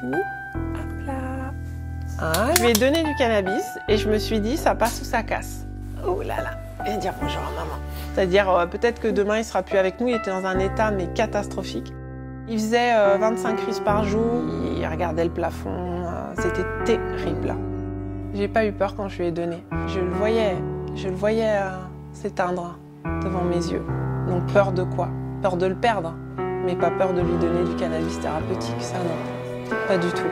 fini. Hop là. Voilà. Je lui ai donné du cannabis et je me suis dit, ça passe ou ça casse. Oh là là. Viens dire bonjour à maman. C'est-à-dire, peut-être que demain, il sera plus avec nous. Il était dans un état, mais catastrophique. Il faisait 25 crises par jour. Il regardait le plafond. C'était terrible. J'ai pas eu peur quand je lui ai donné. Je le voyais s'éteindre devant mes yeux. Donc peur de quoi? Peur de le perdre, mais pas peur de lui donner du cannabis thérapeutique, ça non, pas du tout.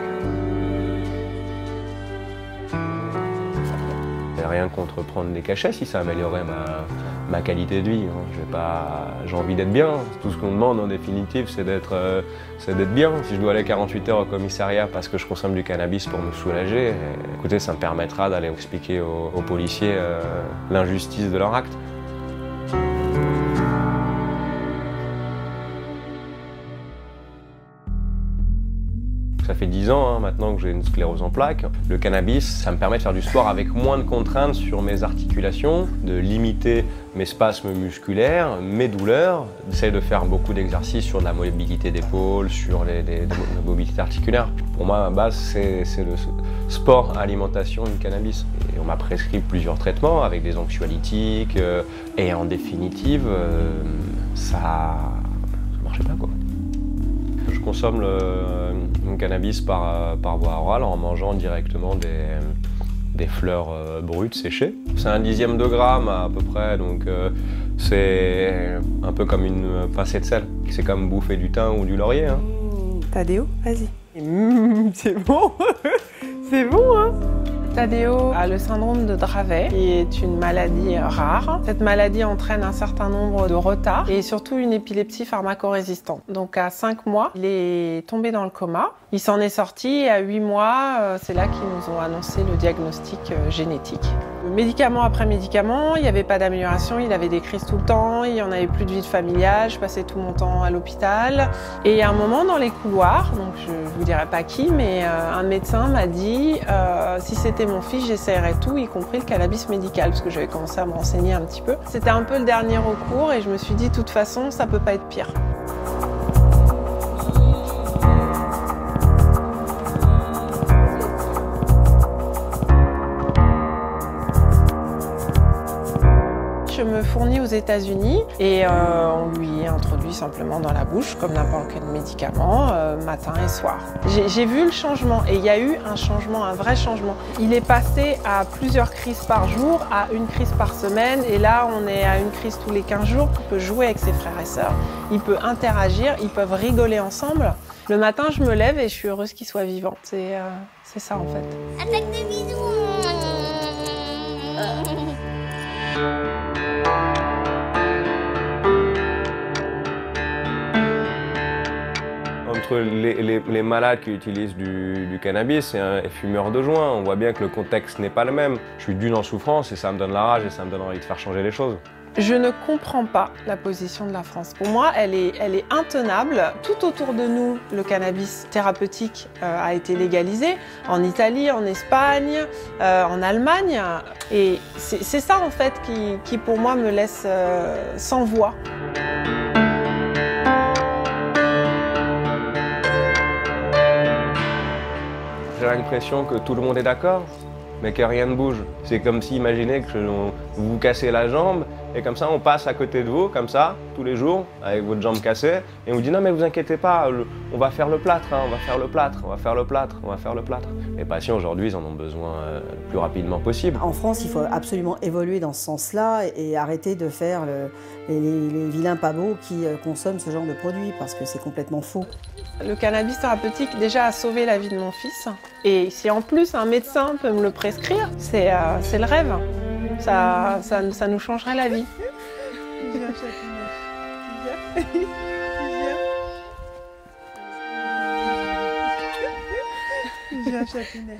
Rien contre prendre des cachets si ça améliorait ma qualité de vie. J'ai envie d'être bien. Tout ce qu'on demande en définitive, c'est d'être bien. Si je dois aller 48 heures au commissariat parce que je consomme du cannabis pour me soulager, écoutez, ça me permettra d'aller expliquer aux policiers l'injustice de leur acte. Ça fait 10 ans maintenant que j'ai une sclérose en plaques. Le cannabis, ça me permet de faire du sport avec moins de contraintes sur mes articulations, de limiter mes spasmes musculaires, mes douleurs, d'essayer de faire beaucoup d'exercices sur de la mobilité d'épaule, sur la mobilité articulaire. Pour moi, ma base, c'est le sport alimentation du cannabis. Et on m'a prescrit plusieurs traitements avec des anxiolytiques et en définitive, ça marchait pas quoi. Je consomme le cannabis par voie orale en mangeant directement des fleurs brutes séchées. C'est 1/10 de gramme à peu près, donc c'est un peu comme une pincée de sel. C'est comme bouffer du thym ou du laurier. Tadeo, vas-y. C'est bon, c'est bon hein. Tadeo a le syndrome de Dravet, qui est une maladie rare. Cette maladie entraîne un certain nombre de retards et surtout une épilepsie pharmacorésistante. Donc à 5 mois, il est tombé dans le coma. Il s'en est sorti et à 8 mois, c'est là qu'ils nous ont annoncé le diagnostic génétique. Médicament après médicament, il n'y avait pas d'amélioration, il avait des crises tout le temps, il n'y en avait plus de vie familiale, je passais tout mon temps à l'hôpital. Et à un moment dans les couloirs, donc je ne vous dirai pas qui, mais un médecin m'a dit si c'était mon fils, j'essayerais tout, y compris le cannabis médical, parce que j'avais commencé à me renseigner un petit peu. C'était un peu le dernier recours et je me suis dit de toute façon, ça peut pas être pire. Je me fournis aux États-Unis et on lui introduit simplement dans la bouche, comme n'importe quel médicament, matin et soir. J'ai vu le changement et il y a eu un changement, un vrai changement. Il est passé à plusieurs crises par jour, à une crise par semaine et là on est à une crise tous les 15 jours. Il peut jouer avec ses frères et sœurs, il peut interagir, ils peuvent rigoler ensemble. Le matin je me lève et je suis heureuse qu'il soit vivant. C'est ça en fait. Attaque des bisous. Entre les malades qui utilisent du cannabis et fumeurs de joint, on voit bien que le contexte n'est pas le même. Je suis d'une en souffrance et ça me donne la rage et ça me donne envie de faire changer les choses. Je ne comprends pas la position de la France. Pour moi, elle est intenable. Tout autour de nous, le cannabis thérapeutique a été légalisé. En Italie, en Espagne, en Allemagne. Et c'est ça, en fait, qui pour moi, me laisse sans voix. J'ai l'impression que tout le monde est d'accord, mais que rien ne bouge. C'est comme si, imaginez que vous vous cassez la jambe, et comme ça on passe à côté de vous, comme ça, tous les jours, avec votre jambe cassée, et on vous dit non mais vous inquiétez pas, on va faire le plâtre, on va faire le plâtre, on va faire le plâtre, on va faire le plâtre. Les patients aujourd'hui, ils en ont besoin le plus rapidement possible. En France, il faut absolument évoluer dans ce sens-là et arrêter de faire les vilains pas beaux qui consomment ce genre de produits, parce que c'est complètement faux. Le cannabis thérapeutique déjà a sauvé la vie de mon fils. Et si en plus un médecin peut me le prescrire, c'est le rêve. Ça nous changerait la vie. Viens, Chapinet.